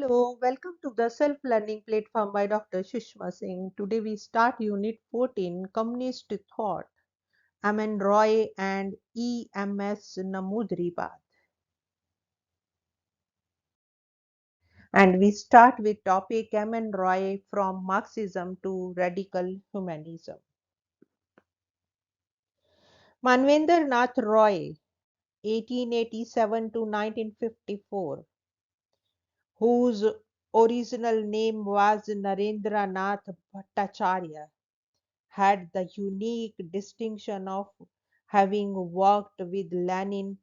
Hello, welcome to the self-learning platform by Dr. Sushma Singh. Today we start Unit 14, Communist Thought, M.N. Roy and E.M.S. Namboodiripad. And we start with topic M.N. Roy from Marxism to Radical Humanism. Manvendra Nath Roy, 1887 to 1954, whose original name was Narendra Nath Bhattacharya, had the unique distinction of having worked with Lenin,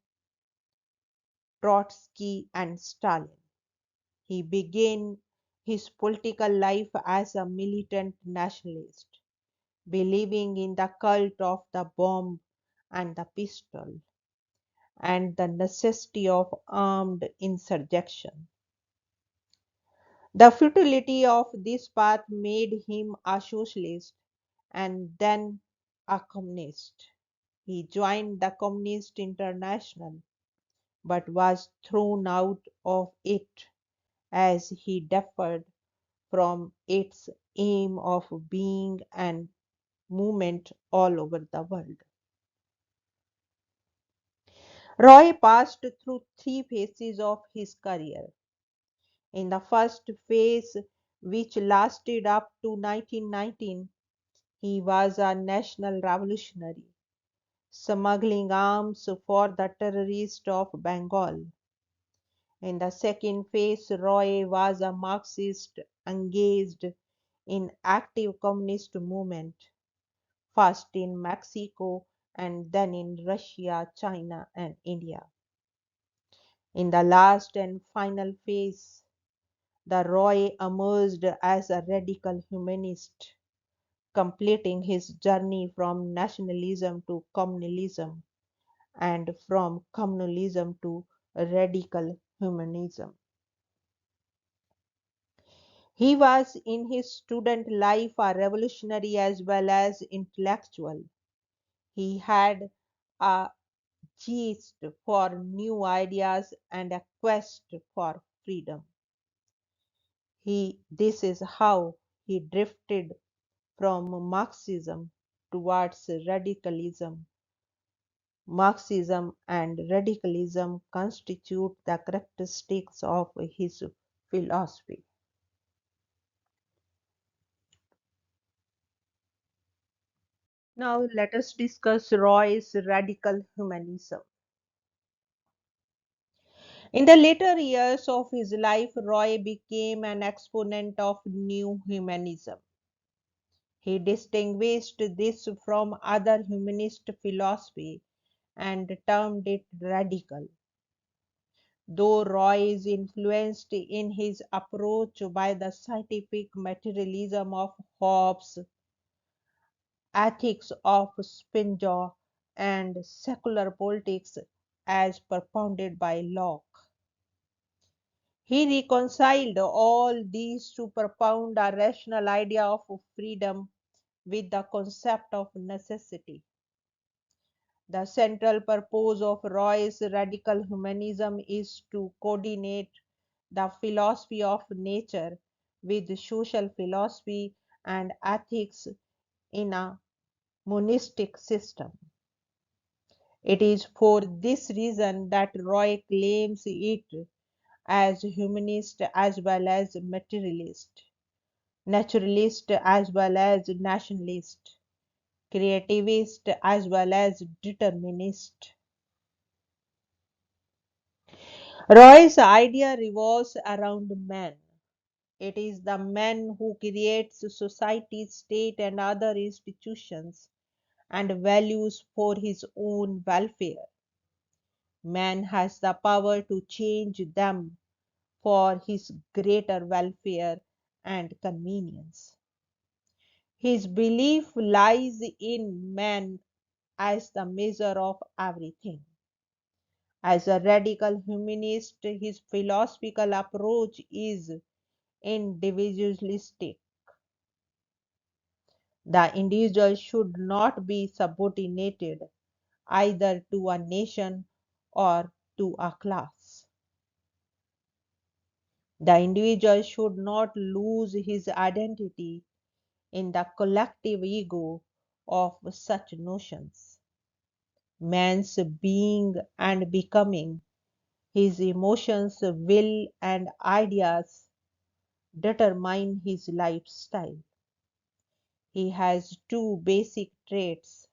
Trotsky, and Stalin. He began his political life as a militant nationalist, believing in the cult of the bomb and the pistol and the necessity of armed insurrection. The futility of this path made him a socialist and then a communist. He joined the Communist International but was thrown out of it as he differed from its aim of being an movement all over the world. Roy passed through three phases of his career. In the first phase, which lasted up to 1919, he was a national revolutionary, smuggling arms for the terrorists of Bengal. In the second phase, Roy was a Marxist engaged in active communist movement, first in Mexico and then in Russia, China, and India. In the last and final phase, the Roy emerged as a radical humanist, completing his journey from nationalism to communalism and from communalism to radical humanism. He was in his student life a revolutionary as well as intellectual. He had a zest for new ideas and a quest for freedom. This is how he drifted from Marxism towards radicalism. Marxism and radicalism constitute the characteristics of his philosophy. Now let us discuss Roy's radical humanism. In the later years of his life, Roy became an exponent of new humanism. He distinguished this from other humanist philosophy and termed it radical. Though Roy is influenced in his approach by the scientific materialism of Hobbes, ethics of Spinoza, and secular politics as propounded by Locke. He reconciled all these to propound a rational idea of freedom with the concept of necessity. The central purpose of Roy's radical humanism is to coordinate the philosophy of nature with social philosophy and ethics in a monistic system. It is for this reason that Roy claims it as humanist as well as materialist, naturalist as well as nationalist, creativist as well as determinist. Roy's idea revolves around man. It is the man who creates society, state, and other institutions and values for his own welfare. Man has the power to change them for his greater welfare and convenience. His belief lies in man as the measure of everything. As a radical humanist, his philosophical approach is individualistic. The individual should not be subordinated either to a nation or to a class. The individual should not lose his identity in the collective ego of such notions. Man's being and becoming, his emotions, will, and ideas determine his lifestyle. He has two basic traits,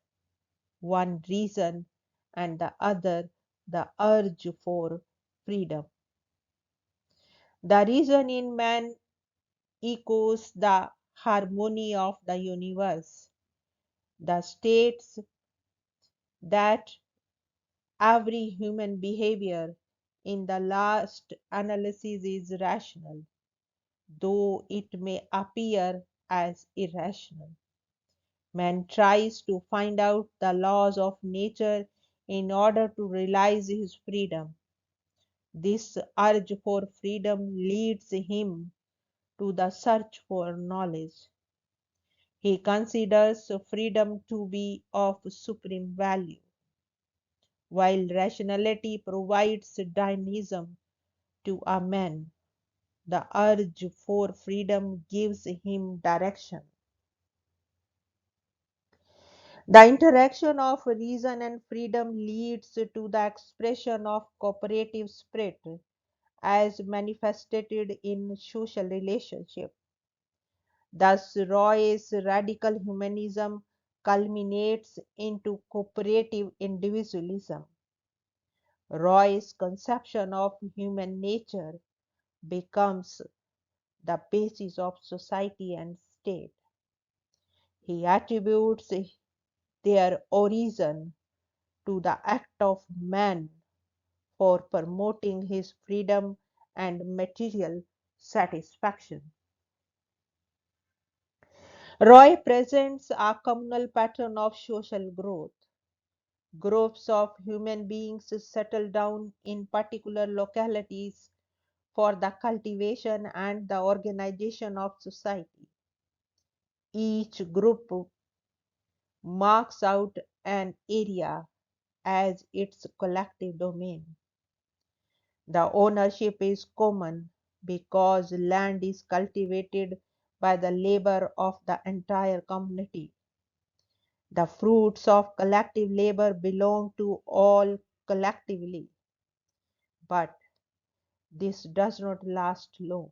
one reason and the other the urge for freedom. The reason in man echoes the harmony of the universe, the states that every human behavior in the last analysis is rational, though it may appear as irrational. Man tries to find out the laws of nature in order to realize his freedom. This urge for freedom leads him to the search for knowledge. He considers freedom to be of supreme value, while rationality provides dynamism to a man. The urge for freedom gives him direction. The interaction of reason and freedom leads to the expression of cooperative spirit as manifested in social relationship. Thus, Roy's radical humanism culminates into cooperative individualism. Roy's conception of human nature becomes the basis of society and state. He attributes their origin to the act of man for promoting his freedom and material satisfaction. Roy presents a communal pattern of social growth. Groups of human beings settle down in particular localities for the cultivation and the organization of society. Each group marks out an area as its collective domain. The ownership is common because land is cultivated by the labor of the entire community. The fruits of collective labor belong to all collectively, but this does not last long.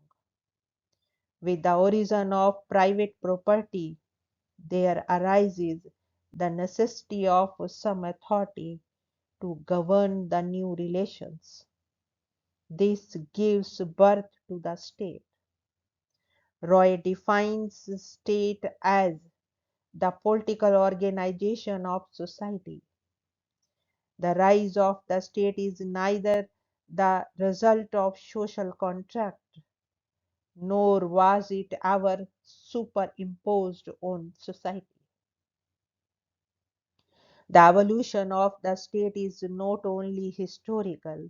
With the origin of private property, there arises the necessity of some authority to govern the new relations. This gives birth to the state. Roy defines state as the political organization of society. The rise of the state is neither the result of social contract, nor was it ever superimposed on society. The evolution of the state is not only historical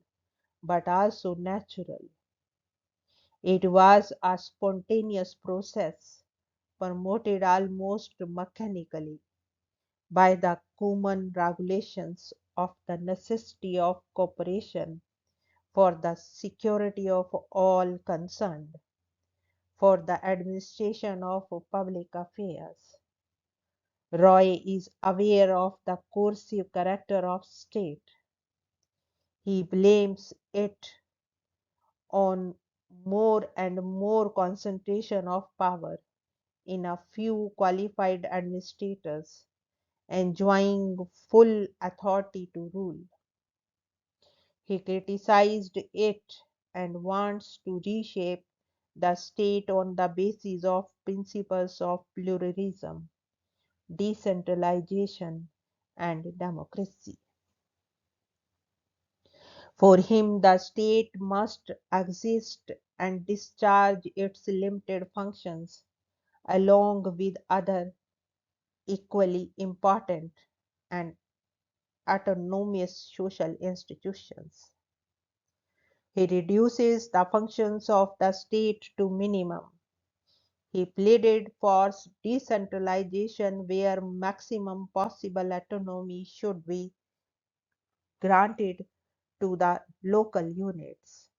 but also natural. It was a spontaneous process, promoted almost mechanically by the common regulations of the necessity of cooperation for the security of all concerned, for the administration of public affairs. Roy is aware of the coercive character of state. He blames it on more and more concentration of power in a few qualified administrators enjoying full authority to rule. He criticized it and wants to reshape the state on the basis of principles of pluralism, decentralization, and democracy. For him, the state must exist and discharge its limited functions along with other equally important and autonomous social institutions. He reduces the functions of the state to minimum. He pleaded for decentralization where maximum possible autonomy should be granted to the local units.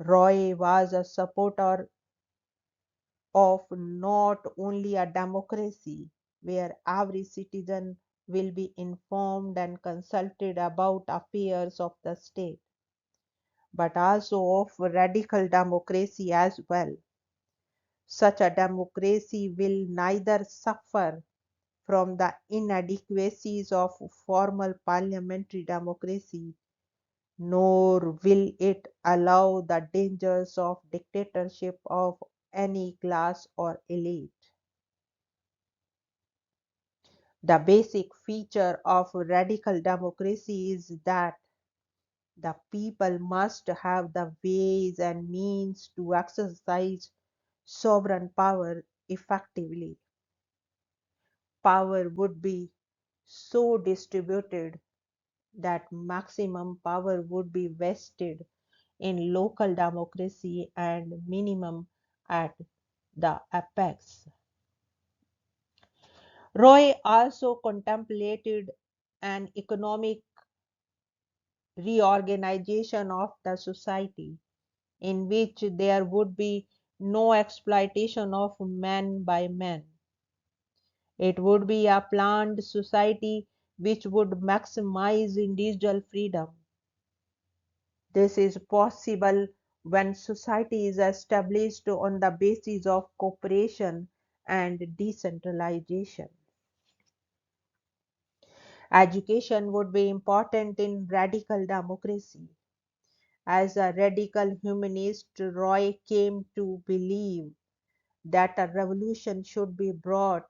Roy was a supporter of not only a democracy where every citizen will be informed and consulted about affairs of the state, but also of radical democracy as well. Such a democracy will neither suffer from the inadequacies of formal parliamentary democracy, nor will it allow the dangers of dictatorship of any class or elite. The basic feature of radical democracy is that the people must have the ways and means to exercise sovereign power effectively. Power would be so distributed that maximum power would be vested in local democracy and minimum at the apex. Roy also contemplated an economic reorganization of the society in which there would be no exploitation of man by man. It would be a planned society which would maximize individual freedom. This is possible when society is established on the basis of cooperation and decentralization. Education would be important in radical democracy. As a radical humanist, Roy came to believe that a revolution should be brought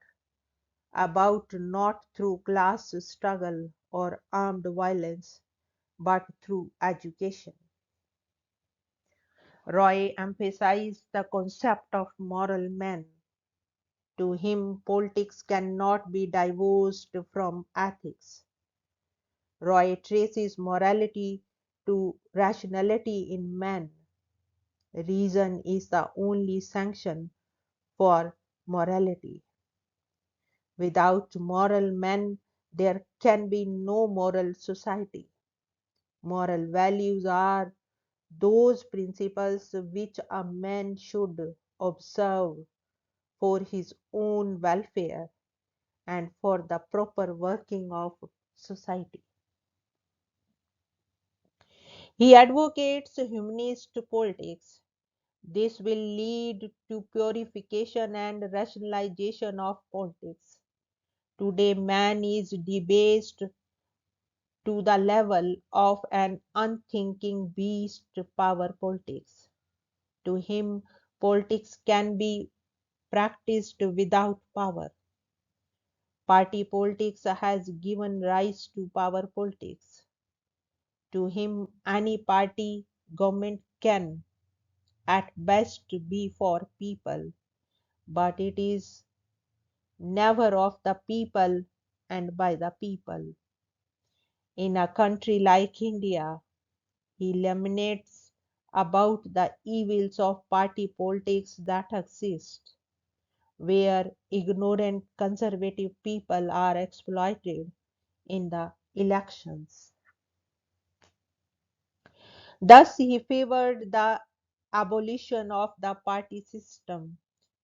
about not through class struggle or armed violence, but through education. Roy emphasized the concept of moral men. To him, politics cannot be divorced from ethics. Roy traces morality to rationality in man. Reason is the only sanction for morality. Without moral men, there can be no moral society. Moral values are those principles which a man should observe for his own welfare and for the proper working of society. He advocates humanist politics. This will lead to purification and rationalization of politics. Today, man is debased to the level of an unthinking beast power politics. To him, politics can be practiced without power. Party politics has given rise to power politics. To him, any party government can at best be for people, but it is never of the people and by the people. In a country like India, he laminates about the evils of party politics that exist, where ignorant conservative people are exploited in the elections. Thus, he favored the abolition of the party system,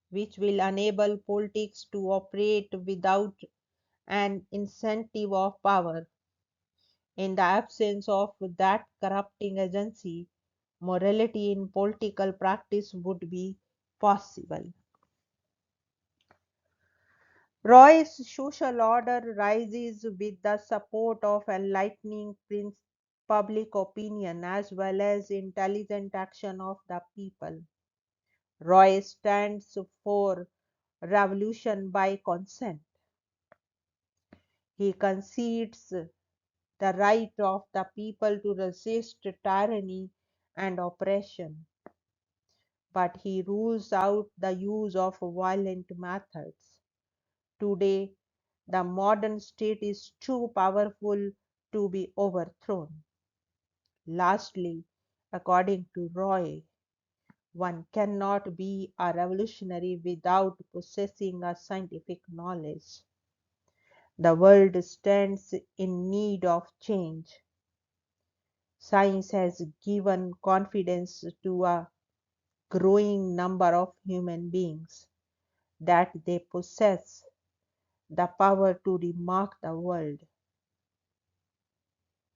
which will enable politics to operate without an incentive of power. In the absence of that corrupting agency, morality in political practice would be possible. Roy's social order rises with the support of enlightening public opinion as well as intelligent action of the people. Roy stands for revolution by consent. He concedes the right of the people to resist tyranny and oppression, but he rules out the use of violent methods. Today, the modern state is too powerful to be overthrown. Lastly, according to Roy, one cannot be a revolutionary without possessing a scientific knowledge. The world stands in need of change. Science has given confidence to a growing number of human beings that they possess the power to remark the world.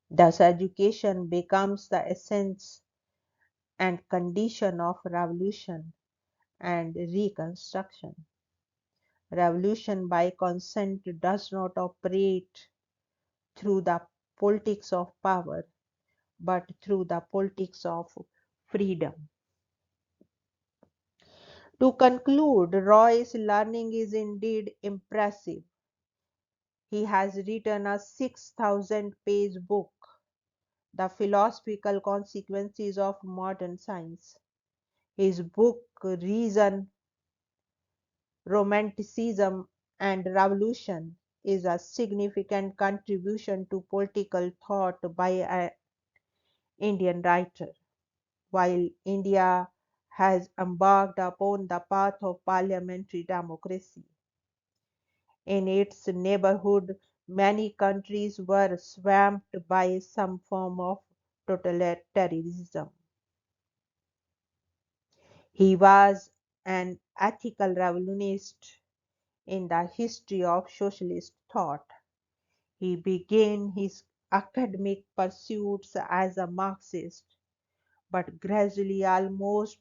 Thus, education becomes the essence and condition of revolution and reconstruction. Revolution by consent does not operate through the politics of power, but through the politics of freedom. To conclude, Roy's learning is indeed impressive. He has written a 6,000-page book, The Philosophical Consequences of Modern Science. His book, Reason, Romanticism, and Revolution, is a significant contribution to political thought by an Indian writer. While India has embarked upon the path of parliamentary democracy, in its neighborhood, many countries were swamped by some form of totalitarianism. He was an ethical revolutionist in the history of socialist thought. He began his academic pursuits as a Marxist, but gradually almost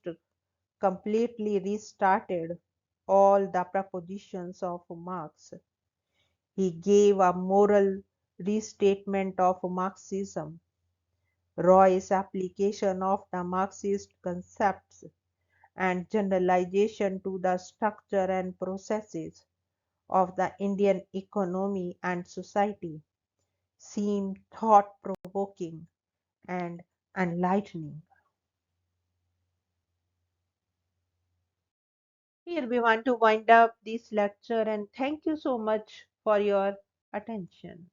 completely restarted all the propositions of Marx. He gave a moral restatement of Marxism. Roy's application of the Marxist concepts and generalization to the structure and processes of the Indian economy and society seem thought provoking and enlightening. Here we want to wind up this lecture and thank you so much for your attention.